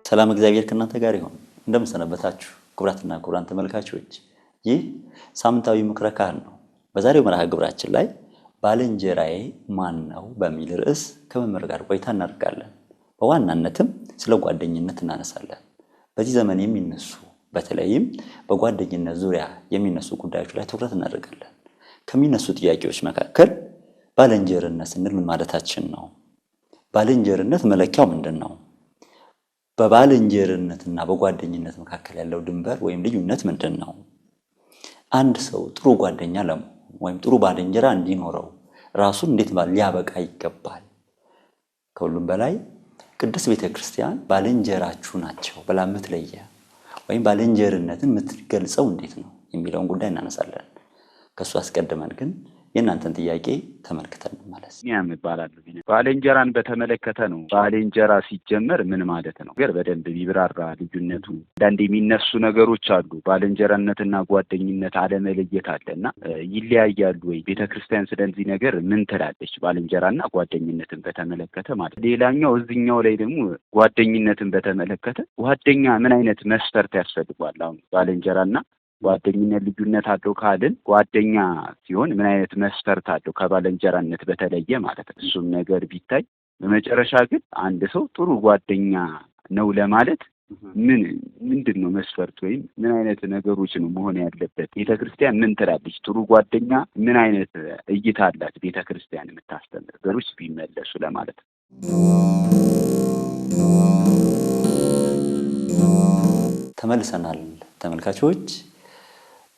ሰላም እግዚአብሔር ከእናንተ ጋር ይሁን። እንደምሰነበታችሁ ክቡራትና ክቡራን ተመልካቾች፣ ይህ ሳምንታዊ ምክረ ካህን ነው። በዛሬው መርሃ ግብራችን ላይ ባልንጀራዬ ማን ነው በሚል ርዕስ ከመምህር ጋር ቆይታ እናደርጋለን። በዋናነትም ስለ ጓደኝነት እናነሳለን። በዚህ ዘመን የሚነሱ በተለይም በጓደኝነት ዙሪያ የሚነሱ ጉዳዮች ላይ ትኩረት እናደርጋለን። ከሚነሱ ጥያቄዎች መካከል ባልንጀርነት ስንል ምን ማለታችን ነው? ባልንጀርነት መለኪያው ምንድነው? በባልንጀርነትና በጓደኝነት መካከል ያለው ድንበር ወይም ልዩነት ምንድነው? አንድ ሰው ጥሩ ጓደኛ ለመሆን ወይም ጥሩ ባልንጀራ እንዲኖረው ራሱን እንዴት ሊያበቃ ይገባል? ከሁሉም በላይ ቅድስት ቤተክርስቲያን ባልንጀራችሁ ናቸው ብላ የምትለየ ወይም ባልንጀርነትን የምትገልጸው እንዴት ነው የሚለውን ጉዳይ እናነሳለን። ከሱ አስቀድመን ግን የእናንተን ጥያቄ ተመልክተን ማለት ይባላል። ባልንጀራን በተመለከተ ነው። ባልንጀራ ሲጀመር ምን ማለት ነው? በደንብ ቢብራራ ልዩነቱ። አንዳንድ የሚነሱ ነገሮች አሉ። ባልንጀራነትና ጓደኝነት አለመለየት አለና ይለያያሉ ወይ? ቤተክርስቲያን ስለዚህ ነገር ምን ትላለች? ባልንጀራና ጓደኝነትን በተመለከተ ማለት። ሌላኛው እዚህኛው ላይ ደግሞ ጓደኝነትን በተመለከተ ጓደኛ ምን አይነት መስፈርት ያስፈልጋል? አሁን ባልንጀራና ጓደኝነት ልዩነት አለው ካልን ጓደኛ ሲሆን ምን አይነት መስፈርት አለው ከባልንጀራነት በተለየ ማለት ነው። እሱም ነገር ቢታይ በመጨረሻ ግን አንድ ሰው ጥሩ ጓደኛ ነው ለማለት ምንድነው መስፈርት ወይም ምን አይነት ነገሮች ነው መሆን ያለበት? ቤተክርስቲያን ምን ትላለች? ጥሩ ጓደኛ ምን አይነት እይታ አላት ቤተክርስቲያን የምታስተምር ነገሮች ቢመለሱ ለማለት ነው። ተመልሰናል ተመልካቾች።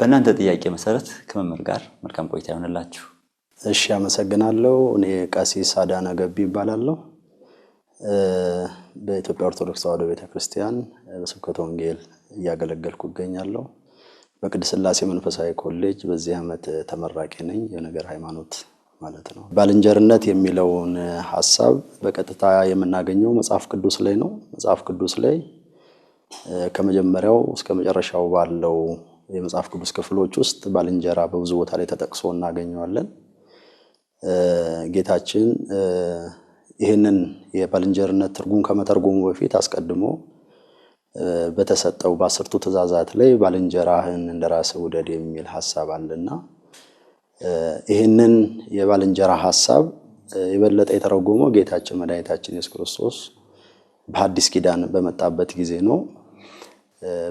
በእናንተ ጥያቄ መሰረት ከመምህር ጋር መልካም ቆይታ ይሆንላችሁ። እሺ፣ አመሰግናለሁ። እኔ ቀሲስ አዳነ ገቢ እባላለሁ። በኢትዮጵያ ኦርቶዶክስ ተዋሕዶ ቤተክርስቲያን በስብከተ ወንጌል እያገለገልኩ እገኛለሁ። በቅድስት ሥላሴ መንፈሳዊ ኮሌጅ በዚህ ዓመት ተመራቂ ነኝ። የነገር ሃይማኖት ማለት ነው። ባልንጀርነት የሚለውን ሐሳብ በቀጥታ የምናገኘው መጽሐፍ ቅዱስ ላይ ነው። መጽሐፍ ቅዱስ ላይ ከመጀመሪያው እስከ መጨረሻው ባለው የመጽሐፍ ቅዱስ ክፍሎች ውስጥ ባልንጀራ በብዙ ቦታ ላይ ተጠቅሶ እናገኘዋለን። ጌታችን ይህንን የባልንጀርነት ትርጉም ከመተርጎሙ በፊት አስቀድሞ በተሰጠው በ10ቱ ትእዛዛት ላይ ባልንጀራህን እንደራስህ ውደድ የሚል ሐሳብ አለና ይህንን የባልንጀራ ሐሳብ የበለጠ የተረጎመው ጌታችን መድኃኒታችን ኢየሱስ ክርስቶስ በሐዲስ ኪዳን በመጣበት ጊዜ ነው።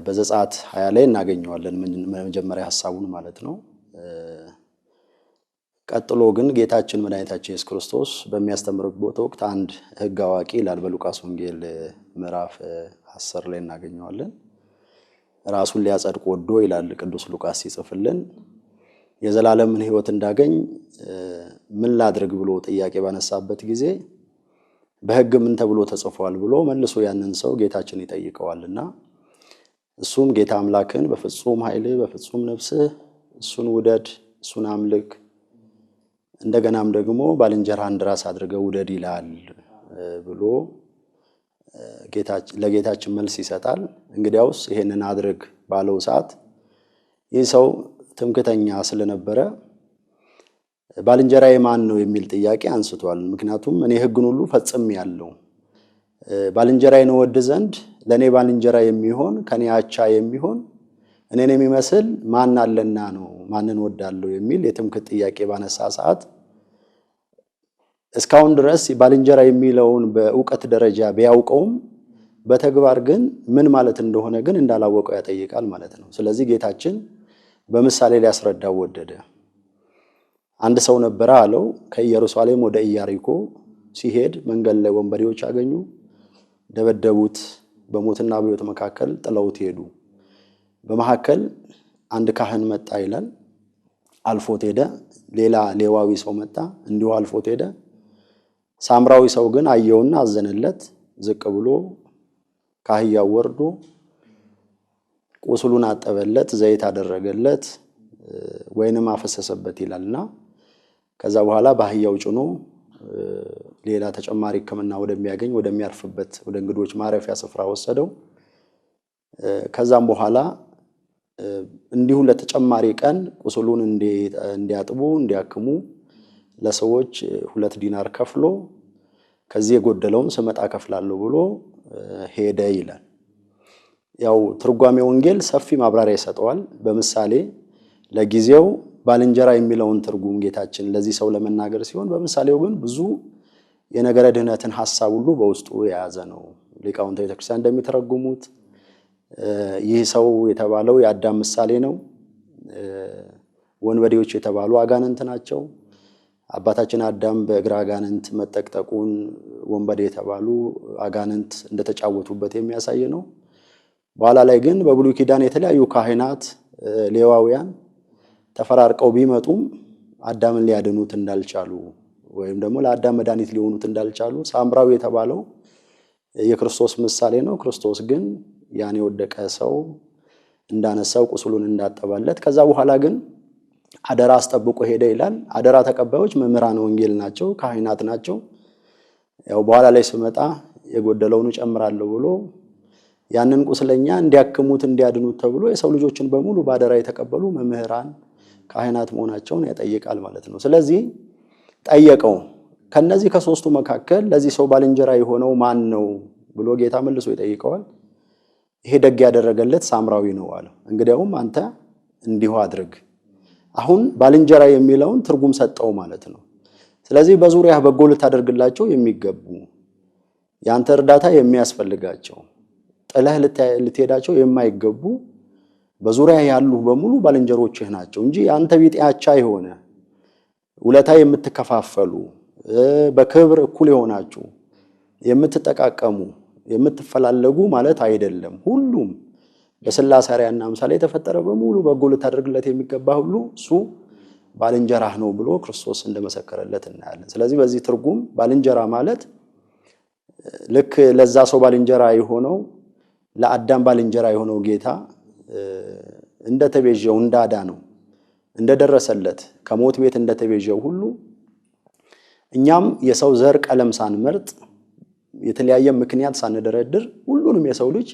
በዘጸአት 20 ላይ እናገኘዋለን መጀመሪያ ሐሳቡን ማለት ነው። ቀጥሎ ግን ጌታችን መድኃኒታችን ኢየሱስ ክርስቶስ በሚያስተምርበት ወቅት አንድ ሕግ አዋቂ ይላል በሉቃስ ወንጌል ምዕራፍ 10 ላይ እናገኘዋለን። ራሱን ሊያጸድቅ ወዶ ይላል ቅዱስ ሉቃስ ሲጽፍልን የዘላለምን ሕይወት እንዳገኝ ምን ላድርግ ብሎ ጥያቄ ባነሳበት ጊዜ በሕግ ምን ተብሎ ተጽፏል ብሎ መልሶ ያንን ሰው ጌታችን ይጠይቀዋልና እሱም ጌታ አምላክን በፍጹም ኃይልህ በፍጹም ነፍስህ እሱን ውደድ፣ እሱን አምልክ፣ እንደገናም ደግሞ ባልንጀራህን እንደራስህ አድርገህ ውደድ ይላል ብሎ ለጌታችን መልስ ይሰጣል። እንግዲያውስ ይሄንን አድርግ ባለው ሰዓት ይህ ሰው ትምክተኛ ስለነበረ ባልንጀራዬ ማን ነው የሚል ጥያቄ አንስቷል። ምክንያቱም እኔ ሕግን ሁሉ ፈጽሜያለሁ፣ ባልንጀራዬን እወድ ዘንድ ለኔ ባልንጀራ የሚሆን ከኔ አቻ የሚሆን እኔን የሚመስል ማን አለና ነው ማንን ወዳለሁ የሚል የትምክህት ጥያቄ ባነሳ ሰዓት እስካሁን ድረስ ባልንጀራ የሚለውን በእውቀት ደረጃ ቢያውቀውም በተግባር ግን ምን ማለት እንደሆነ ግን እንዳላወቀው ያጠይቃል ማለት ነው። ስለዚህ ጌታችን በምሳሌ ሊያስረዳው ወደደ። አንድ ሰው ነበረ አለው። ከኢየሩሳሌም ወደ ኢያሪኮ ሲሄድ መንገድ ላይ ወንበዴዎች አገኙ፣ ደበደቡት፣ በሞትና በሕይወት መካከል ጥለውት ሄዱ። በመካከል አንድ ካህን መጣ ይላል፣ አልፎት ሄደ። ሌላ ሌዋዊ ሰው መጣ፣ እንዲሁ አልፎት ሄደ። ሳምራዊ ሰው ግን አየውና አዘነለት። ዝቅ ብሎ ካህያው ወርዶ ቁስሉን አጠበለት፣ ዘይት አደረገለት፣ ወይንም አፈሰሰበት ይላልና ከዛ በኋላ በአህያው ጭኖ ሌላ ተጨማሪ ሕክምና ወደሚያገኝ ወደሚያርፍበት ወደ እንግዶች ማረፊያ ስፍራ ወሰደው። ከዛም በኋላ እንዲሁ ለተጨማሪ ቀን ቁስሉን እንዲያጥቡ እንዲያክሙ ለሰዎች 2 ዲናር ከፍሎ ከዚህ የጎደለውን ስመጣ ከፍላለሁ ብሎ ሄደ ይላል። ያው ትርጓሜ ወንጌል ሰፊ ማብራሪያ ይሰጠዋል። በምሳሌ ለጊዜው ባልንጀራ የሚለውን ትርጉም ጌታችን ለዚህ ሰው ለመናገር ሲሆን በምሳሌው ግን ብዙ የነገረ ድህነትን ሐሳብ ሁሉ በውስጡ የያዘ ነው። ሊቃውንተ ቤተክርስቲያን እንደሚተረጉሙት ይህ ሰው የተባለው የአዳም ምሳሌ ነው። ወንበዴዎች የተባሉ አጋንንት ናቸው። አባታችን አዳም በእግረ አጋንንት መጠቅጠቁን ወንበዴ የተባሉ አጋንንት እንደተጫወቱበት የሚያሳይ ነው። በኋላ ላይ ግን በብሉይ ኪዳን የተለያዩ ካህናት ሌዋውያን ተፈራርቀው ቢመጡም አዳምን ሊያድኑት እንዳልቻሉ ወይም ደግሞ ለአዳም መድኃኒት ሊሆኑት እንዳልቻሉ ሳምራዊ የተባለው የክርስቶስ ምሳሌ ነው። ክርስቶስ ግን ያን የወደቀ ሰው እንዳነሳው ቁስሉን እንዳጠባለት ከዛ በኋላ ግን አደራ አስጠብቆ ሄደ ይላል። አደራ ተቀባዮች መምህራን ወንጌል ናቸው፣ ካህናት ናቸው። ያው በኋላ ላይ ስመጣ የጎደለውን እጨምራለሁ ብሎ ያንን ቁስለኛ እንዲያክሙት እንዲያድኑት ተብሎ የሰው ልጆችን በሙሉ ባደራ የተቀበሉ መምህራን ካህናት መሆናቸውን ያጠይቃል ማለት ነው። ስለዚህ ጠየቀው፣ ከነዚህ ከሶስቱ መካከል ለዚህ ሰው ባልንጀራ የሆነው ማን ነው ብሎ ጌታ መልሶ ይጠይቀዋል። ይሄ ደግ ያደረገለት ሳምራዊ ነው አለ። እንግዲያውም አንተ እንዲሁ አድርግ። አሁን ባልንጀራ የሚለውን ትርጉም ሰጠው ማለት ነው። ስለዚህ በዙሪያ በጎ ልታደርግላቸው የሚገቡ ያንተ እርዳታ የሚያስፈልጋቸው ጥለህ ልትሄዳቸው የማይገቡ በዙሪያ ያሉ በሙሉ ባልንጀሮችህ ናቸው እንጂ ያንተ ቢጤያቻ የሆነ ውለታ የምትከፋፈሉ በክብር እኩል የሆናችሁ የምትጠቃቀሙ የምትፈላለጉ ማለት አይደለም። ሁሉም በሥላሴ አርአያና ምሳሌ የተፈጠረ በሙሉ በጎ ልታደርግለት የሚገባ ሁሉ እሱ ባልንጀራህ ነው ብሎ ክርስቶስ እንደመሰከረለት እናያለን። ስለዚህ በዚህ ትርጉም ባልንጀራ ማለት ልክ ለዛ ሰው ባልንጀራ የሆነው ለአዳም ባልንጀራ የሆነው ጌታ እንደተቤዠው እንዳዳነው እንደደረሰለት ከሞት ቤት እንደተቤዠው ሁሉ እኛም የሰው ዘር ቀለም ሳንመርጥ የተለያየ ምክንያት ሳንደረድር ሁሉንም የሰው ልጅ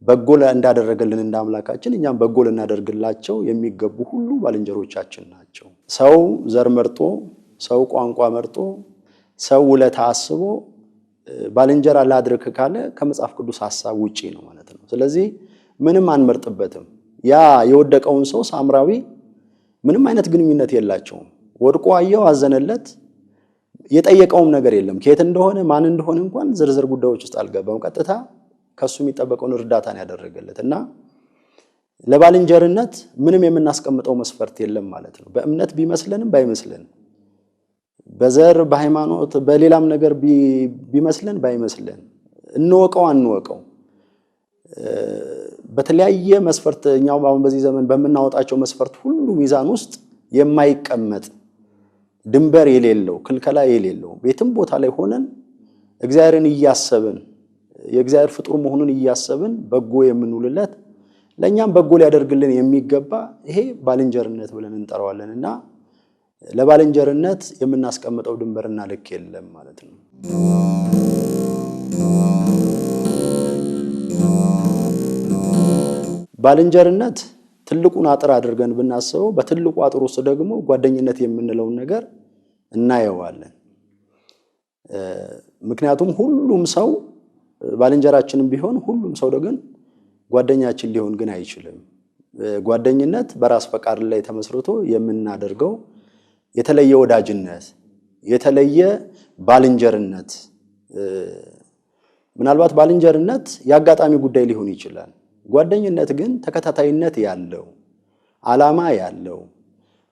በጎ እንዳደረገልን እንዳምላካችን እኛም በጎ ልናደርግላቸው የሚገቡ ሁሉ ባልንጀሮቻችን ናቸው። ሰው ዘር መርጦ፣ ሰው ቋንቋ መርጦ፣ ሰው ውለታ አስቦ ባልንጀራ ላድርግ ካለ ከመጽሐፍ ቅዱስ ሐሳብ ውጪ ነው ማለት ነው። ስለዚህ ምንም አንመርጥበትም። ያ የወደቀውን ሰው ሳምራዊ ምንም አይነት ግንኙነት የላቸውም። ወድቆ አየው፣ አዘነለት። የጠየቀውም ነገር የለም። ከየት እንደሆነ ማን እንደሆነ እንኳን ዝርዝር ጉዳዮች ውስጥ አልገባም። ቀጥታ ከሱ የሚጠበቀውን እርዳታን ያደረገለት እና ለባልንጀርነት ምንም የምናስቀምጠው መስፈርት የለም ማለት ነው። በእምነት ቢመስለንም ባይመስለንም፣ በዘር በሃይማኖት በሌላም ነገር ቢመስለን ባይመስለን፣ እንወቀው አንወቀው በተለያየ መስፈርት እኛው አሁን በዚህ ዘመን በመናወጣቸው መስፈርት ሁሉ ሚዛን ውስጥ የማይቀመጥ ድንበር የሌለው ክልከላ የሌለው ቤትም ቦታ ላይ ሆነን እግዚአብሔርን እያሰብን የእግዚአብሔር ፍጡር መሆኑን እያሰብን በጎ የምንውልለት ለኛም በጎ ሊያደርግልን የሚገባ ይሄ ባልንጀርነት ብለን እንጠራዋለንና ለባልንጀርነት የምናስቀምጠው ድንበርና ልክ የለም ማለት ነው። ባልንጀርነት ትልቁን አጥር አድርገን ብናስበው በትልቁ አጥር ውስጥ ደግሞ ጓደኝነት የምንለውን ነገር እናየዋለን። ምክንያቱም ሁሉም ሰው ባልንጀራችንም ቢሆን ሁሉም ሰው ግን ጓደኛችን ሊሆን ግን አይችልም። ጓደኝነት በራስ ፈቃድ ላይ ተመስርቶ የምናደርገው የተለየ ወዳጅነት፣ የተለየ ባልንጀርነት፣ ምናልባት ባልንጀርነት የአጋጣሚ ጉዳይ ሊሆን ይችላል። ጓደኝነት ግን ተከታታይነት ያለው ዓላማ ያለው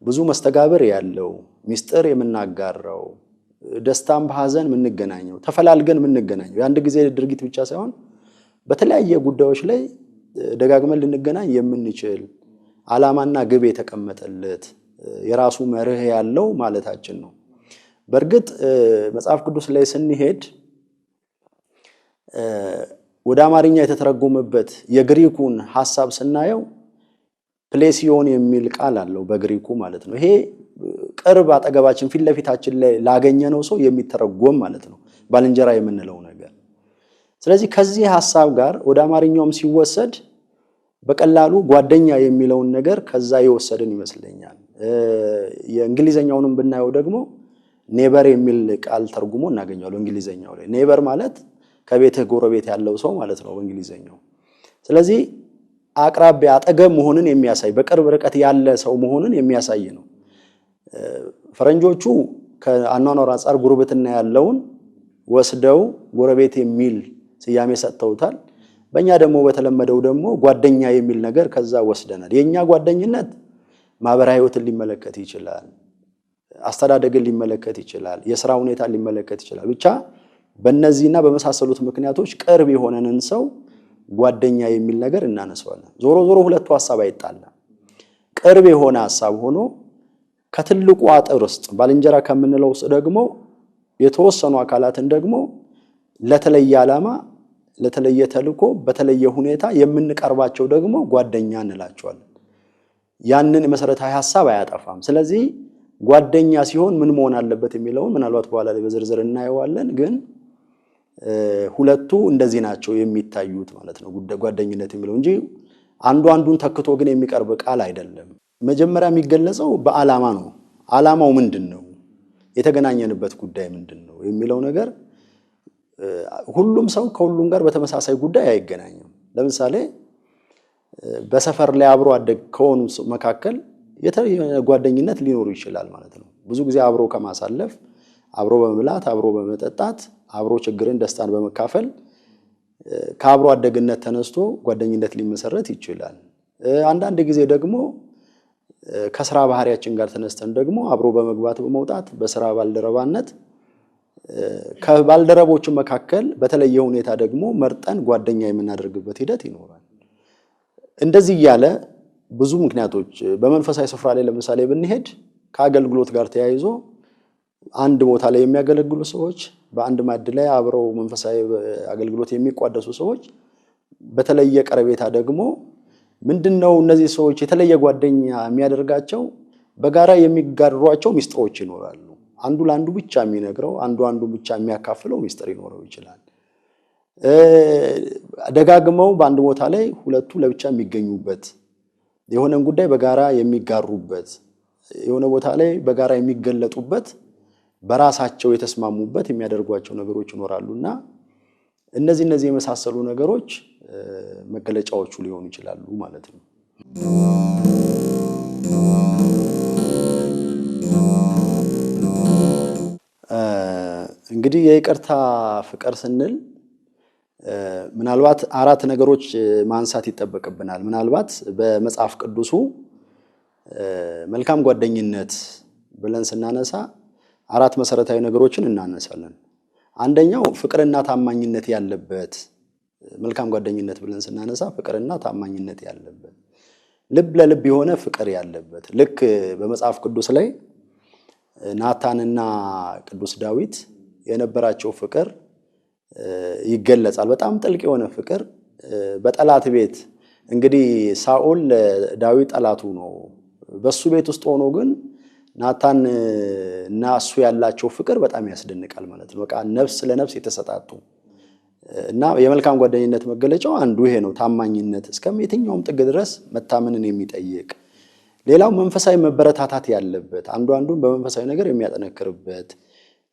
ብዙ መስተጋብር ያለው ሚስጥር የምናጋራው ደስታም በሐዘን የምንገናኘው ተፈላልገን የምንገናኘው የአንድ ጊዜ ድርጊት ብቻ ሳይሆን በተለያየ ጉዳዮች ላይ ደጋግመን ልንገናኝ የምንችል ዓላማና ግብ የተቀመጠለት የራሱ መርህ ያለው ማለታችን ነው። በእርግጥ መጽሐፍ ቅዱስ ላይ ስንሄድ ወደ አማርኛ የተተረጎመበት የግሪኩን ሐሳብ ስናየው ፕሌሲዮን የሚል ቃል አለው በግሪኩ ማለት ነው። ይሄ ቅርብ አጠገባችን ፊት ለፊታችን ላይ ላገኘነው ሰው የሚተረጎም ማለት ነው ባልንጀራ የምንለው ነገር። ስለዚህ ከዚህ ሐሳብ ጋር ወደ አማርኛውም ሲወሰድ በቀላሉ ጓደኛ የሚለውን ነገር ከዛ የወሰድን ይመስለኛል። የእንግሊዘኛውንም ብናየው ደግሞ ኔበር የሚል ቃል ተርጉሞ እናገኛለን እንግሊዘኛው ላይ። ኔበር ማለት ከቤትህ ጎረቤት ያለው ሰው ማለት ነው በእንግሊዘኛው። ስለዚህ አቅራቢያ አጠገብ መሆንን የሚያሳይ በቅርብ ርቀት ያለ ሰው መሆንን የሚያሳይ ነው። ፈረንጆቹ ከአኗኗር አንፃር ጉርብትና ያለውን ወስደው ጎረቤት የሚል ስያሜ ሰጥተውታል። በእኛ ደግሞ በተለመደው ደግሞ ጓደኛ የሚል ነገር ከዛ ወስደናል። የኛ ጓደኝነት ማህበራዊ ህይወትን ሊመለከት ይችላል፣ አስተዳደግን ሊመለከት ይችላል፣ የሥራ ሁኔታን ሊመለከት ይችላል። ብቻ በእነዚህና በመሳሰሉት ምክንያቶች ቅርብ የሆነንን ሰው ጓደኛ የሚል ነገር እናነሳዋለን። ዞሮ ዞሮ ሁለቱ ሐሳብ አይጣላም። ቅርብ የሆነ ሐሳብ ሆኖ ከትልቁ አጥር ውስጥ ባልንጀራ ከምንለው ውስጥ ደግሞ የተወሰኑ አካላትን ደግሞ ለተለየ ዓላማ ለተለየ ተልእኮ በተለየ ሁኔታ የምንቀርባቸው ደግሞ ጓደኛ እንላቸዋለን። ያንን መሰረታዊ ሐሳብ አያጠፋም። ስለዚህ ጓደኛ ሲሆን ምን መሆን አለበት የሚለውን ምናልባት በኋላ ላይ በዝርዝር እናየዋለን። ግን ሁለቱ እንደዚህ ናቸው የሚታዩት ማለት ነው ጓደኝነት የሚለው እንጂ አንዱን ተክቶ ግን የሚቀርብ ቃል አይደለም። መጀመሪያ የሚገለጸው በዓላማ ነው። ዓላማው ምንድነው? የተገናኘንበት ጉዳይ ምንድነው የሚለው ነገር ሁሉም ሰው ከሁሉም ጋር በተመሳሳይ ጉዳይ አይገናኝም። ለምሳሌ በሰፈር ላይ አብሮ አደግ ከሆኑ መካከል የተለየ ጓደኝነት ሊኖሩ ይችላል ማለት ነው። ብዙ ጊዜ አብሮ ከማሳለፍ አብሮ በመብላት አብሮ በመጠጣት አብሮ ችግርን ደስታን በመካፈል ከአብሮ አደግነት ተነስቶ ጓደኝነት ሊመሰረት ይችላል። አንዳንድ ጊዜ ደግሞ ከሥራ ባህሪያችን ጋር ተነስተን ደግሞ አብሮ በመግባት በመውጣት በሥራ ባልደረባነት ከባልደረቦቹ መካከል በተለየ ሁኔታ ደግሞ መርጠን ጓደኛ የምናደርግበት ሂደት ይኖራል። እንደዚህ ያለ ብዙ ምክንያቶች በመንፈሳዊ ስፍራ ላይ ለምሳሌ ብንሄድ ከአገልግሎት ጋር ተያይዞ አንድ ቦታ ላይ የሚያገለግሉ ሰዎች በአንድ ማዕድ ላይ አብረው መንፈሳዊ አገልግሎት የሚቋደሱ ሰዎች በተለየ ቀረቤታ ደግሞ ምንድነው እነዚህ ሰዎች የተለየ ጓደኛ የሚያደርጋቸው በጋራ የሚጋሯቸው ሚስጥሮች ይኖራሉ። አንዱ ለአንዱ ብቻ የሚነግረው አንዱ ብቻ የሚያካፍለው ሚስጥር ይኖረው ይችላል። ደጋግመው በአንድ ቦታ ላይ ሁለቱ ለብቻ የሚገኙበት የሆነን ጉዳይ በጋራ የሚጋሩበት የሆነ ቦታ ላይ በጋራ የሚገለጡበት በራሳቸው የተስማሙበት የሚያደርጓቸው ነገሮች ይኖራሉና እነዚህ የመሳሰሉ ነገሮች መገለጫዎቹ ሊሆኑ ይችላሉ ማለት ነው። እንግዲህ የይቅርታ ፍቅር ስንል ምናልባት አራት ነገሮች ማንሳት ይጠበቅብናል። ምናልባት በመጽሐፍ ቅዱሱ መልካም ጓደኝነት ብለን ስናነሳ አራት መሰረታዊ ነገሮችን እናነሳለን። አንደኛው ፍቅርና ታማኝነት ያለበት መልካም ጓደኝነት ብለን ስናነሳ ፍቅርና ታማኝነት ያለበት ልብ ለልብ የሆነ ፍቅር ያለበት ልክ በመጽሐፍ ቅዱስ ላይ ናታንና ቅዱስ ዳዊት የነበራቸው ፍቅር ይገለጻል። በጣም ጥልቅ የሆነ ፍቅር በጠላት ቤት እንግዲህ ሳኦል ዳዊት ጠላቱ ነው። በሱ ቤት ውስጥ ሆኖ ግን ናታን እና እሱ ያላቸው ፍቅር በጣም ያስደንቃል ማለት ነው። በቃ ነፍስ ለነፍስ የተሰጣጡ እና የመልካም ጓደኝነት መገለጫው አንዱ ይሄ ነው። ታማኝነት እስከየትኛውም ጥግ ድረስ መታመንን የሚጠይቅ ሌላው መንፈሳዊ መበረታታት ያለበት አንዱን በመንፈሳዊ ነገር የሚያጠነክርበት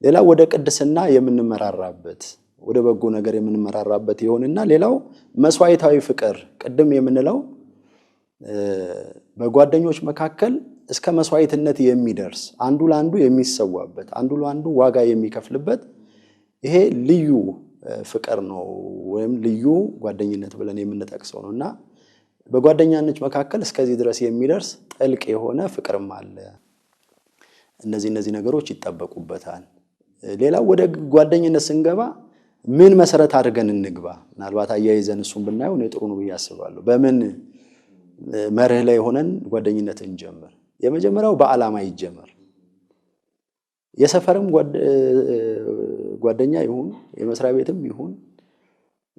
ሌላው ወደ ቅድስና የምንመራራበት ወደ በጎ ነገር የምንመራራበት ይሆንና ሌላው መስዋዕታዊ ፍቅር ቅድም የምንለው በጓደኞች መካከል እስከ መስዋዕትነት የሚደርስ አንዱ ለአንዱ የሚሰዋበት አንዱ ለአንዱ ዋጋ የሚከፍልበት ይሄ ልዩ ፍቅር ነው ወይም ልዩ ጓደኝነት ብለን የምንጠቅሰው ነውና በጓደኛነት መካከል እስከዚህ ድረስ የሚደርስ ጥልቅ የሆነ ፍቅርም አለ። እነዚህ ነገሮች ይጠበቁበታል። ሌላው ወደ ጓደኝነት ስንገባ ምን መሰረት አድርገን እንግባ? ምናልባት አያይዘን እሱን ብናየው ነው ጥሩ ነው ብዬ አስባለሁ። በምን መርህ ላይ ሆነን ጓደኝነትን እንጀምር? የመጀመሪያው በዓላማ ይጀምር። የሰፈርም ጓደኛ ይሁን የመስሪያ ቤትም ይሁን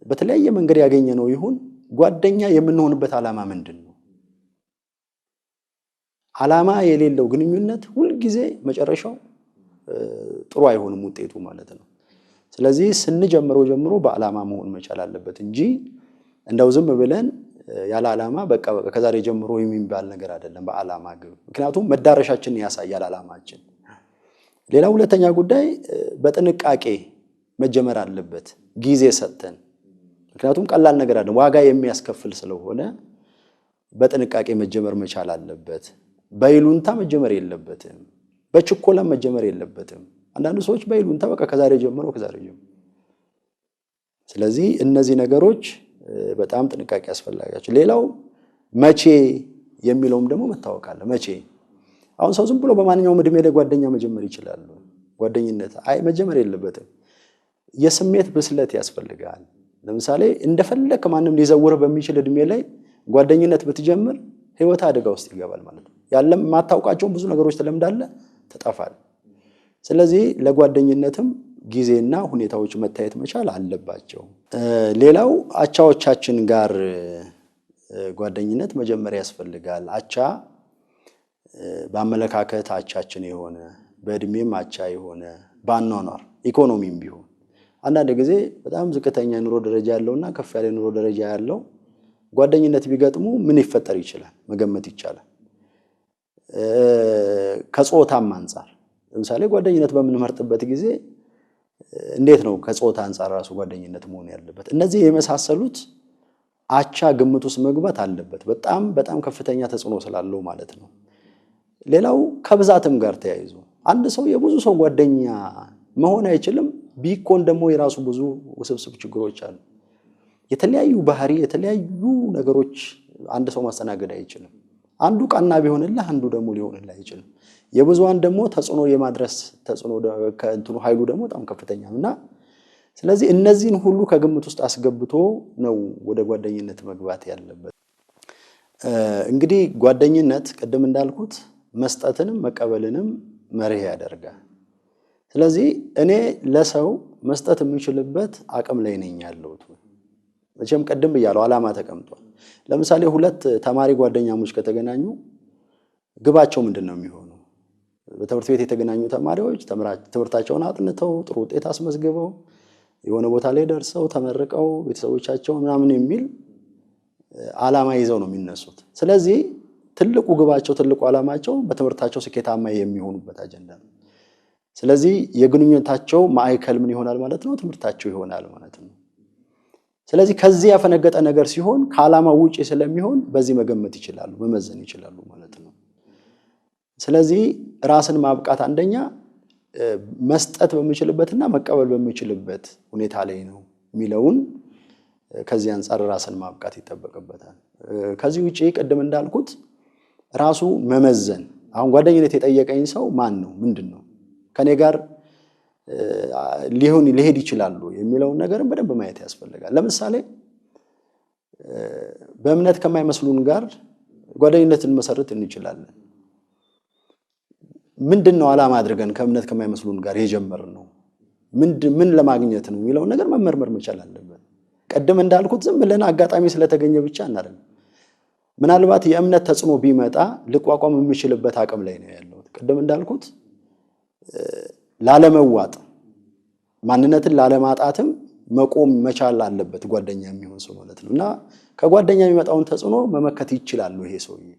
በተለያየ መንገድ ያገኘነው ይሁን ጓደኛ የምንሆንበት ዓላማ ምንድነው? ዓላማ የሌለው ግንኙነት ሁሉ ጊዜ መጨረሻው ጥሩ አይሆንም ውጤቱ ማለት ነው። ስለዚህ ስንጀምረው ጀምሮ በዓላማ መሆን መቻል አለበት እንጂ እንደው ዝም ብለን ያለ ዓላማ በቃ ከዛሬ ጀምሮ የሚባል ነገር አይደለም። በዓላማ ግብ ምክንያቱም መዳረሻችንን ያሳያል ዓላማችን። ሌላው ሁለተኛ ጉዳይ በጥንቃቄ መጀመር አለበት። ጊዜ ሰጥተን ምክንያቱም ቀላል ነገር አይደለም፣ ዋጋ የሚያስከፍል ስለሆነ በጥንቃቄ መጀመር መቻል አለበት። በይሉንታ መጀመር የለበትም፣ በችኮላ መጀመር የለበትም። አንዳንድ ሰዎች በይሉንታ በቃ ከዛሬ ጀምሮ። ስለዚህ እነዚህ ነገሮች በጣም ጥንቃቄ ያስፈልጋቸው። ሌላው መቼ የሚለውም ደግሞ መታወቅ አለ። መቼ አሁን ሰው ዝም ብሎ በማንኛውም እድሜ ላይ ጓደኛ መጀመር ይችላል። ጓደኝነት መጀመር የለበትም። የስሜት ብስለት ያስፈልጋል። ለምሳሌ እንደፈለክ ማንም ሊዘውርህ በሚችል እድሜ ላይ ጓደኝነት ብትጀምር ህይወት አደጋ ውስጥ ይገባል ማለት ነው። ያለም ማታውቃቸው ብዙ ነገሮች ትለምዳለህ፣ ትጠፋል። ስለዚህ ለጓደኝነትም ጊዜና ሁኔታዎች መታየት መቻል አለባቸው። ሌላው አቻዎቻችን ጋር ጓደኝነት መጀመር ያስፈልጋል። አቻ በአመለካከት አቻችን የሆነ በእድሜም አቻ የሆነ ባኗኗር ኢኮኖሚም ቢሆን አንዳንድ ጊዜ በጣም ዝቅተኛ ኑሮ ደረጃ ያለውና ከፍ ያለ ኑሮ ደረጃ ያለው ጓደኝነት ቢገጥሙ ምን ይፈጠር ይችላል መገመት ይቻላል። ከጾታም አንፃር ለምሳሌ ጓደኝነት በምንመርጥበት ጊዜ እንዴት ነው ከጾታ አንፃር ራሱ ጓደኝነት መሆን ያለበት? እነዚህ የመሳሰሉት አቻ ግምት ውስጥ መግባት አለበት። በጣም ከፍተኛ ተጽዕኖ ስላለው ማለት ነው። ሌላው ከብዛትም ጋር ተያይዞ አንድ ሰው የብዙ ሰው ጓደኛ መሆን አይችልም። ቢኮን ደግሞ የራሱ ብዙ ውስብስብ ችግሮች አሉ። የተለያዩ ባህሪ፣ የተለያዩ ነገሮች አንድ ሰው ማስተናገድ አይችልም። አንዱ ቀና ቢሆንልህ አንዱ ደግሞ ሊሆንልህ አይችልም። የብዙዋን ደግሞ ተጽዕኖ የማድረስ ተጽዕኖ ከእንትኑ ኃይሉ ደግሞ በጣም ከፍተኛ ነውና ስለዚህ እነዚህን ሁሉ ከግምት ውስጥ አስገብቶ ነው ወደ ጓደኝነት መግባት ያለበት። እንግዲህ ጓደኝነት ቅድም እንዳልኩት መስጠትንም መቀበልንም መርህ ያደርጋል። ስለዚህ እኔ ለሰው መስጠት የምችልበት አቅም ላይ ነኝ ያለሁት። መቼም ቅድም ብያለሁ ዓላማ ተቀምጧል። ለምሳሌ ሁለት ተማሪ ጓደኛሞች ከተገናኙ ግባቸው ምንድነው የሚሆነው? በትምህርት ቤት የተገናኙ ተማሪዎች ትምህርታቸውን አጥንተው ጥሩ ውጤት አስመዝግበው የሆነ ቦታ ላይ ደርሰው ተመርቀው ቤተሰቦቻቸው ምናምን የሚል ዓላማ ይዘው ነው የሚነሱት። ስለዚህ ትልቁ ግባቸው ትልቁ ዓላማቸው በትምህርታቸው ስኬታማ የሚሆኑበት አጀንዳ ነው። ስለዚህ የግንኙነታቸው ማዕከል ምን ይሆናል ማለት ነው? ትምህርታቸው ይሆናል ማለት ነው። ስለዚህ ከዚህ ያፈነገጠ ነገር ሲሆን ከዓላማው ውጪ ስለሚሆን በዚህ መገመት ይችላሉ፣ መመዘን ይችላሉ ማለት ነው። ስለዚህ ራስን ማብቃት አንደኛ መስጠት በሚችልበትና መቀበል በሚችልበት ሁኔታ ላይ ነው የሚለውን ከዚህ አንፃር ራስን ማብቃት ይጠበቅበታል። ከዚህ ውጪ ቅድም እንዳልኩት ራሱ መመዘን። አሁን ጓደኝነት የጠየቀኝ ሰው ማን ነው? ምንድነው? ከኔ ጋር ሊሄድ ይችላል የሚለውን ነገርም በደንብ ማየት ያስፈልጋል። ለምሳሌ በእምነት ከማይመስሉን ጋር ጓደኝነትን መሰረት እንችላለን። ምንድነው ዓላማ አድርገን ከእምነት ከማይመስሉን ጋር የጀመርነው? ምን ለማግኘት ነው የሚለውን ነገር መመርመር መቻል አለበት። ቀደም እንዳልኩት ዝም ብለን አጋጣሚ ስለተገኘ ብቻ እናደርግ። ምናልባት የእምነት ተጽዕኖ ቢመጣ ልቋቋም የሚችልበት አቅም ላይ ነው ያለው። ቀደም እንዳልኩት ላለመዋጥ ማንነትን ላለማጣትም መቆም መቻል አለበት ጓደኛ የሚሆን ሰው ማለት ነው። እና ከጓደኛ የሚመጣውን ተጽዕኖ መመከት ይችላል ይሄ ሰውዬ።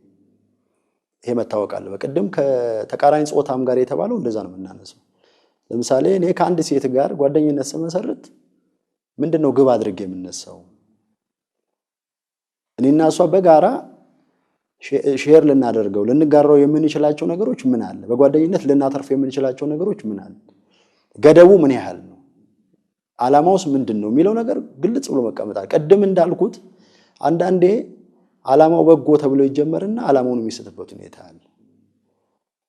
ይሄ መታወቅ አለ። በቀደም ከተቃራኒ ጾታም ጋር የተባለው እንደዛ ነው የምናነሳው። ለምሳሌ እኔ ከአንድ ሴት ጋር ጓደኝነት ስመሰርት ምንድነው ግብ አድርጌ የምነሳው? እኔና እሷ በጋራ ሼር ልናደርገው ልንጋራው የምንችላቸው ነገሮች ምን አለ? በጓደኝነት ልናተርፍ የምንችላቸው ነገሮች ምን አለ? ገደቡ ምን ያህል ነው? ዓላማውስ ምንድነው የሚለው ነገር ግልጽ ብሎ መቀመጣል። ቀደም እንዳልኩት አንዳንዴ ዓላማው በጎ ተብሎ ይጀመርና ዓላማውን የሚስትበት ሁኔታ አለ።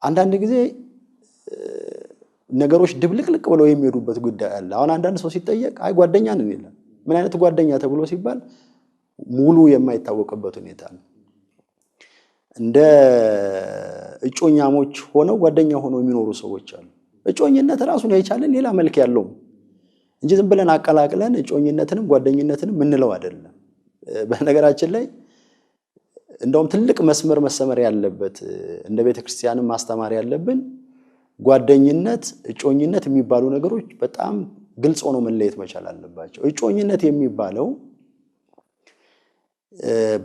አንዳንድ ጊዜ ነገሮች ድብልቅልቅ ብለው የሚሄዱበት ጉዳይ አለ። አሁን አንዳንድ ሰው ሲጠየቅ አይ ጓደኛ ነን ይላል። ምን አይነት ጓደኛ ተብሎ ሲባል ሙሉ የማይታወቅበት ሁኔታ ነው። እንደ እጮኛሞች ሆነው ጓደኛ ሆነው የሚኖሩ ሰዎች አሉ። እጮኝነት ራሱን የቻለ ሌላ መልክ ያለው እንጂ ዝም ብለን አቀላቅለን እጮኝነትንም ጓደኝነትንም ምንለው አይደለም። በነገራችን ላይ እንደውም ትልቅ መስመር መሰመር ያለበት እንደ ቤተክርስቲያንም ማስተማር ያለብን ጓደኝነት እጮኝነት የሚባሉ ነገሮች በጣም ግልጽ ሆኖ መለየት መቻል አለባቸው። እጮኝነት የሚባለው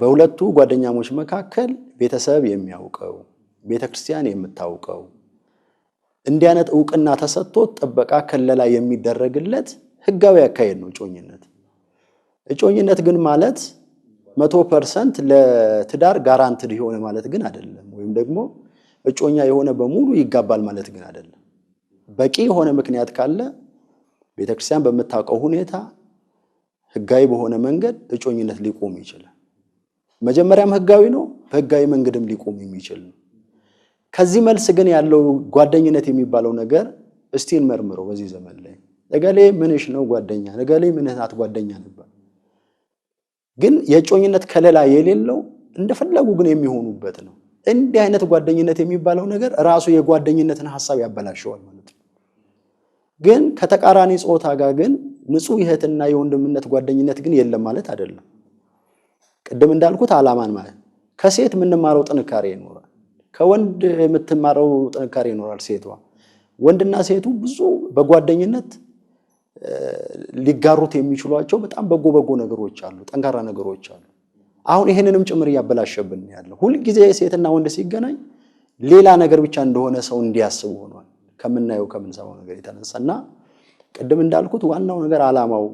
በሁለቱ ጓደኛሞች መካከል ቤተሰብ የሚያውቀው ቤተክርስቲያን የምታውቀው እንዲህ አይነት ዕውቅና ተሰጥቶ ጥበቃ ከለላ የሚደረግለት ህጋዊ አካሄድ ነው እጮኝነት። እጮኝነት ግን ማለት 100% ለትዳር ጋራንትድ የሆነ ማለት ግን አይደለም። ወይም ደግሞ እጮኛ የሆነ በሙሉ ይጋባል ማለት ግን አይደለም። በቂ የሆነ ምክንያት ካለ ቤተክርስቲያን በመታወቀው ሁኔታ ህጋዊ በሆነ መንገድ እጮኝነት ሊቆም ይችላል። መጀመሪያም ህጋዊ ነው፣ በህጋዊ መንገድም ሊቆም የሚችል ነው። ከዚህ መልስ ግን ያለው ጓደኝነት የሚባለው ነገር እስቲ እንመርምረው። በዚህ ዘመን ላይ እገሌ ምንሽ ነው ጓደኛ፣ እገሌ ምንህ ናት ጓደኛ ነበር። ግን የእጮኝነት ከለላ የሌለው እንደፈለጉ ግን የሚሆኑበት ነው። እንዲህ አይነት ጓደኝነት የሚባለው ነገር ራሱ የጓደኝነትን ሐሳብ ያበላሸዋል ማለት ነው። ግን ከተቃራኒ ጾታ ጋር ግን ንጹህ የእህትና የወንድምነት ጓደኝነት ግን የለም ማለት አይደለም። ቅድም እንዳልኩት ዓላማን ማለት ከሴት የምንማረው ጥንካሬ ይኖራል፣ ከወንድ የምትማረው ጥንካሬ ይኖራል። ሴቷ ወንድና ሴቱ ብዙ በጓደኝነት ሊጋሩት የሚችሏቸው በጣም በጎ ነገሮች አሉ፣ ጠንካራ ነገሮች አሉ። አሁን ይሄንንም ጭምር ያበላሸብን ያለው ሁሉ ጊዜ ሴትና ወንድ ሲገናኝ ሌላ ነገር ብቻ እንደሆነ ሰው እንዲያስብ ሆኗል፣ ከምናየው ከምንሰማው ነገር የተነሳና ቅድም እንዳልኩት ዋናው ነገር ዓላማው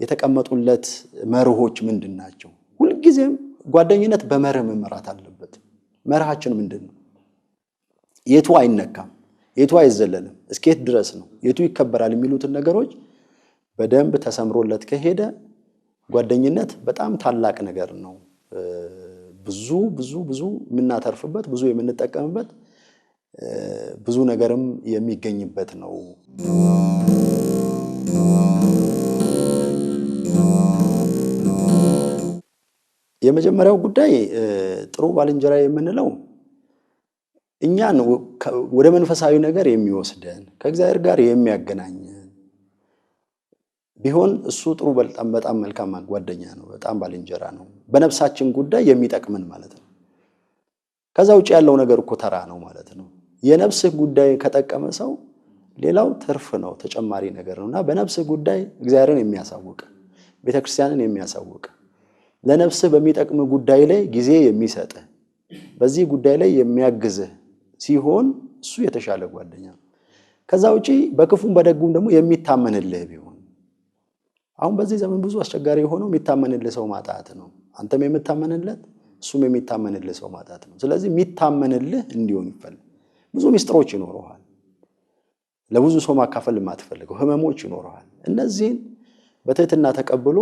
የተቀመጡለት መርሆች ምንድናቸው? ሁሉ ጊዜም ጓደኝነት በመርህ መመራት አለበት። መርሃችን ምንድነው? የቱ አይነካም፣ የቱ አይዘለልም፣ እስከየት ድረስ ነው፣ የቱ ይከበራል የሚሉትን ነገሮች በደንብ ተሰምሮለት ከሄደ ጓደኝነት በጣም ታላቅ ነገር ነው። ብዙ የምናተርፍበት፣ ብዙ የምንጠቀምበት፣ ብዙ ነገርም የሚገኝበት ነው። የመጀመሪያው ጉዳይ ጥሩ ባልንጀራ የምንለው እኛን ወደ መንፈሳዊ ነገር የሚወስደን ከእግዚአብሔር ጋር የሚያገናኘን ቢሆን እሱ ጥሩ በጣም መልካም ጓደኛ ነው፣ በጣም ባልንጀራ ነው። በነፍሳችን ጉዳይ የሚጠቅመን ማለት ነው። ከዛ ውጭ ያለው ነገር እኮ ተራ ነው ማለት ነው። የነፍስህ ጉዳይ ከጠቀመ ሰው ሌላው ትርፍ ነው፣ ተጨማሪ ነገር ነውና በነፍስህ ጉዳይ እግዚአብሔርን የሚያሳውቅ ቤተክርስቲያንን የሚያሳውቅ ለነፍስህ በሚጠቅም ጉዳይ ላይ ጊዜ የሚሰጥህ በዚህ ጉዳይ ላይ የሚያግዝህ ሲሆን እሱ የተሻለ ጓደኛ ነው። ከዛ ውጪ በክፉም በደጉም ደግሞ የሚታመንልህ ቢሆን አሁን በዚህ ዘመን ብዙ አስቸጋሪ የሆነው የሚታመንልህ ሰው ማጣት ነው። አንተም የምታመንለት እሱም የሚታመንልህ ሰው ማጣት ነው። ስለዚህ የሚታመንልህ እንዲሆን ይፈልግ። ብዙ ሚስጥሮች ይኖረዋል፣ ለብዙ ሰው ማካፈል የማትፈልገው ህመሞች ይኖረዋል። እነዚህን በትህትና ተቀብሎ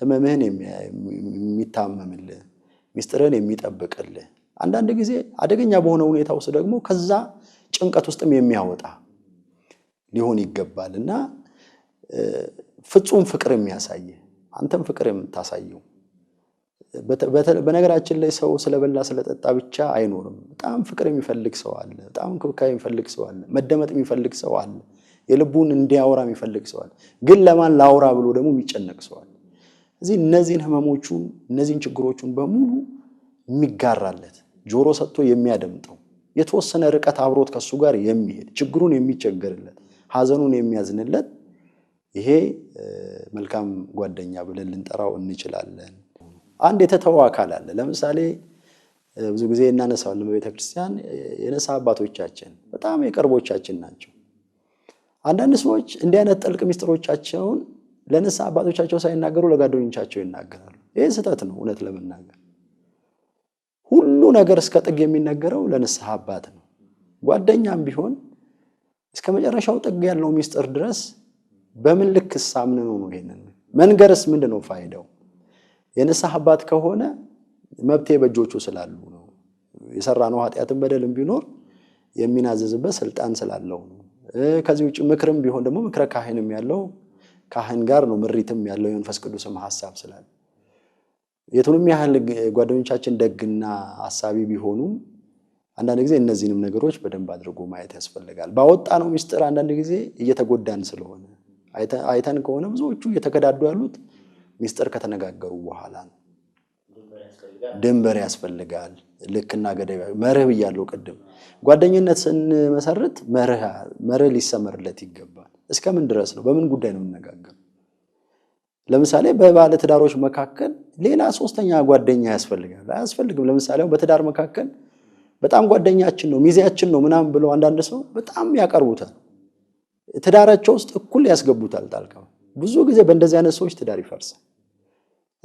ህመምህን የሚታመምልህ ሚስጥርን የሚጠብቅልህ አንዳንድ ጊዜ አደገኛ በሆነ ሁኔታ ውስጥ ደግሞ ከዛ ጭንቀት ውስጥም የሚያወጣ ሊሆን ይገባልና ፍጹም ፍቅር የሚያሳይ አንተም ፍቅር የምታሳየው። በነገራችን ላይ ሰው ስለበላ ስለጠጣ ብቻ አይኖርም። በጣም ፍቅር የሚፈልግ ሰው አለ፣ በጣም እንክብካቤ የሚፈልግ ሰው አለ፣ መደመጥ የሚፈልግ ሰው አለ፣ የልቡን እንዲያወራ የሚፈልግ ሰው አለ። ግን ለማን ላውራ ብሎ ደግሞ የሚጨነቅ ሰው አለ። እዚህ እነዚህን ህመሞቹን እነዚህን ችግሮቹን በሙሉ የሚጋራለት ጆሮ ሰጥቶ የሚያደምጠው የተወሰነ ርቀት አብሮት ከሱ ጋር የሚሄድ ችግሩን የሚቸገርለት ሐዘኑን የሚያዝንለት ይሄ መልካም ጓደኛ ብለን ልንጠራው እንችላለን። አንድ የተተወ አካል አለ። ለምሳሌ ብዙ ጊዜ እናነሳዋለን በቤተክርስቲያን የነሳ አባቶቻችን በጣም የቅርቦቻችን ናቸው። አንዳንድ ሰዎች እንዲህ አይነት ጥልቅ ሚስጥሮቻቸውን ለነሳ አባቶቻቸው ሳይናገሩ ለጓደኞቻቸው ይናገራሉ። ይሄ ስህተት ነው። እውነት ለመናገር ሁሉ ነገር እስከ ጥግ የሚነገረው ለነሳ አባት ነው። ጓደኛም ቢሆን እስከ መጨረሻው ጥግ ያለው ሚስጥር ድረስ በምን ልክ ሳምነው ነው ይሄንን መንገርስ ምንድነው ፋይዳው? የነሳ አባት ከሆነ መብቴ በእጆቹ ስላሉ ነው። የሰራነው ኃጢአትን በደልም ቢኖር የሚናዘዝበት ስልጣን ስላለው ነው። ከዚህ ውጪ ምክርም ቢሆን ደግሞ ምክረ ካህንም ያለው ካህን ጋር ነው። ምሪትም ያለው የመንፈስ ቅዱስም ሐሳብ ስላለ የቱንም ያህል ጓደኞቻችን ደግና ሐሳቢ ቢሆኑም አንዳንድ ጊዜ እነዚህንም ነገሮች በደንብ አድርጎ ማየት ያስፈልጋል። ባወጣነው ሚስጥር አንዳንድ ጊዜ እየተጎዳን ስለሆነ አይተን ከሆነ ብዙዎቹ እየተከዳዱ ያሉት ሚስጥር ከተነጋገሩ በኋላ ነው። ድንበር ያስፈልጋል። ልክና ገደብ መርህ ብያለሁ ቅድም። ጓደኝነት ስንመሰርት መርህ ሊሰመርለት ይገባል። እስከምን ድረስ ነው? በምን ጉዳይ ነው የምንነጋገረው? ለምሳሌ በባለ ትዳሮች መካከል ሌላ ሶስተኛ ጓደኛ ያስፈልጋል አያስፈልግም? ለምሳሌ በትዳር መካከል በጣም ጓደኛችን ነው ሚዜያችን ነው ምናምን ብለው አንዳንድ ሰው በጣም ያቀርቡታል። ትዳራቸው ውስጥ እኩል ያስገቡታል ጣልቃ። ብዙ ጊዜ በእንደዚህ አይነት ሰዎች ትዳር ይፈርሳል።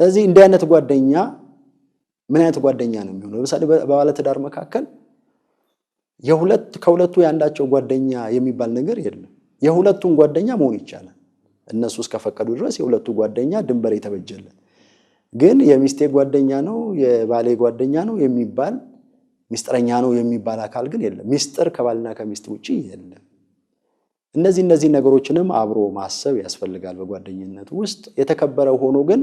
ስለዚህ እንዲህ አይነት ጓደኛ ምን አይነት ጓደኛ ነው የሚሆነው? ለምሳሌ በባለ ትዳር መካከል ከሁለቱ ያንዳቸው ጓደኛ የሚባል ነገር የለም። የሁለቱን ጓደኛ መሆን ይቻላል እነሱ እስከፈቀዱ ድረስ የሁለቱ ጓደኛ ድንበር የተበጀለት። ግን የሚስቴ ጓደኛ ነው የባሌ ጓደኛ ነው የሚባል ሚስጥረኛ ነው የሚባል አካል ግን የለም። ሚስጥር ከባልና ከሚስት ውጪ የለም። እነዚህ ነገሮችንም አብሮ ማሰብ ያስፈልጋል። በጓደኝነት ውስጥ የተከበረው ሆኖ ግን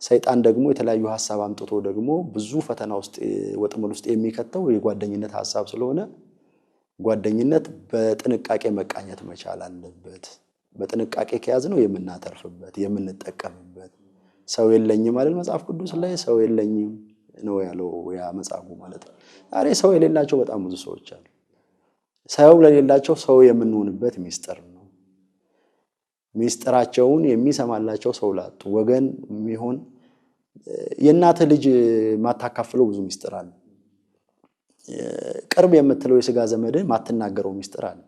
ሰይጣን ደግሞ የተለያዩ ሐሳብ አምጥቶ ደግሞ ብዙ ፈተና ውስጥ ወጥመድ ውስጥ የሚከተው የጓደኝነት ሐሳብ ስለሆነ ጓደኝነት በጥንቃቄ መቃኘት መቻል አለበት። በጥንቃቄ ከያዝነው የምናተርፍበት የምንጠቀምበት። ሰው የለኝም ማለት መጽሐፍ ቅዱስ ላይ ሰው የለኝም ነው ያለው ያ መጽሐፉ ማለት ነው። ዛሬ ሰው የሌላቸው በጣም ብዙ ሰዎች አሉ። ሰው ለሌላቸው ሰው የምንሆንበት ሚስጥር ነው። ሚስጥራቸውን የሚሰማላቸው ሰው ላጡ ወገን የሚሆን የእናት ልጅ ማታካፍለው ብዙ ሚስጥር አለ። ቅርብ የምትለው የሥጋ ዘመድን ማትናገረው ሚስጥር አለ።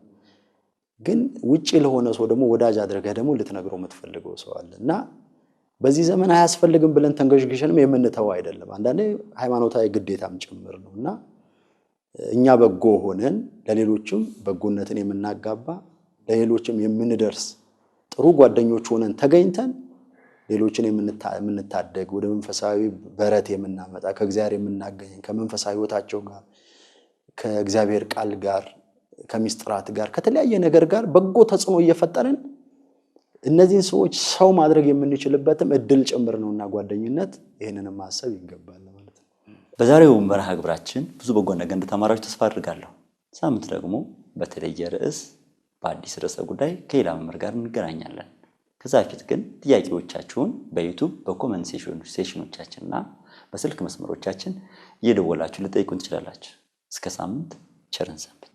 ግን ውጪ ለሆነ ሰው ደግሞ ወዳጅ አድርገህ ደግሞ ልትነግረው የምትፈልገው ሰው አለና በዚህ ዘመን አያስፈልግም ብለን ተንገሽግሸንም የምንተው አይደለም። አንዳንዴ ሃይማኖታዊ ግዴታም ጭምር ነውና እኛ በጎ ሆነን ለሌሎችም በጎነትን የምናጋባ ለሌሎችም የምንደርስ ጥሩ ጓደኞች ሆነን ተገኝተን ሌሎችን የምንታደግ ወደ መንፈሳዊ በረት የምናመጣ ከእግዚአብሔር የምናገኝ ከመንፈሳዊ ሕይወታቸው ጋር ከእግዚአብሔር ቃል ጋር ከሚስጥራት ጋር ከተለያየ ነገር ጋር በጎ ተጽዕኖ እየፈጠርን እነዚህን ሰዎች ሰው ማድረግ የምንችልበትም እድል ጭምር ነውና ጓደኝነት ይሄንንም ማሰብ ይገባል ማለት ነው። በዛሬው መርሃ ግብራችን ብዙ በጎ ነገር እንደተማራችሁ ተስፋ አድርጋለሁ። ሳምንት ደግሞ በተለየ ርዕስ በአዲስ ርዕሰ ጉዳይ ከሌላ መምህር ጋር እንገናኛለን። ከዛ በፊት ግን ጥያቄዎቻችሁን በዩቲዩብ በኮሜንት ሴሽኖቻችንና በስልክ መስመሮቻችን እየደወላችሁ ልጠይቁን ትችላላችሁ። እስከ ሳምንት ቸርን ሰንብት።